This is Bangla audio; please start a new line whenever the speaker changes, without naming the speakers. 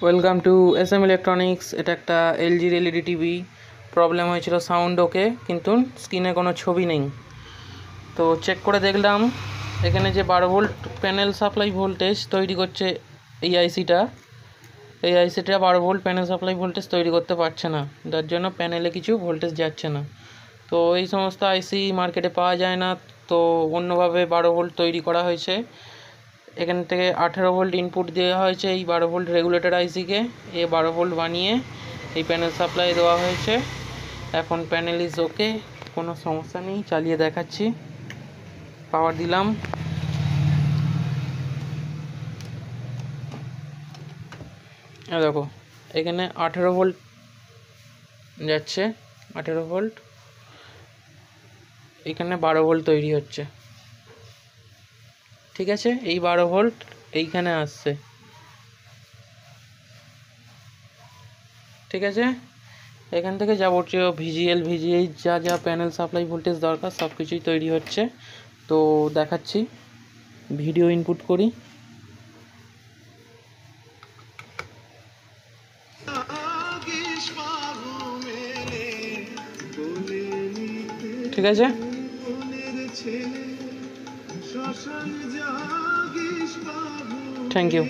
Welcome to SM electronics. এটা একটা এলজির এলইডি টিভি। প্রবলেম হয়েছিল সাউন্ড ওকে, কিন্তু স্ক্রিনে কোনো ছবি নেই। তো চেক করে দেখলাম এখানে যে 12 ভোল্ট প্যানেল সাপ্লাই ভোল্টেজ তৈরি করছে এই আইসিটা 12 ভোল্ট প্যানেল সাপ্লাই ভোল্টেজ তৈরি করতে পারছে না, যার জন্য প্যানেলে কিছু ভোল্টেজ যাচ্ছে না। তো এই সমস্ত আইসি মার্কেটে পাওয়া যায় না, তো অন্যভাবে 12 ভোল্ট তৈরি করা হয়েছে। এখান থেকে 18 ভোল্ট ইনপুট দেওয়া হয়েছে এই 12 ভোল্ট রেগুলেটর আইসিকে। 12 ভোল্ট বানিয়ে এই প্যানেল সাপ্লাই দেওয়া হয়েছে। এখন প্যানেল ইজ ওকে, কোনো সমস্যা নেই। চালিয়ে দেখাচ্ছি, পাওয়ার দিলাম। দেখো এখানে 18 ভোল্ট যাচ্ছে, 18 ভোল্ট। এখানে 12 ভোল্ট তৈরি হচ্ছে, ঠিক আছে। এই 12 ভোল্ট এইখানে আসছে, ঠিক আছে। এখান থেকে যাবতীয় ভিজিএইচ যা যা প্যানেল সাপ্লাই ভোল্টেজ দরকার সব কিছুই তৈরি হচ্ছে। তো দেখাচ্ছি, ভিডিও ইনপুট করি। ঠিক আছে, থ্যাংক ইউ।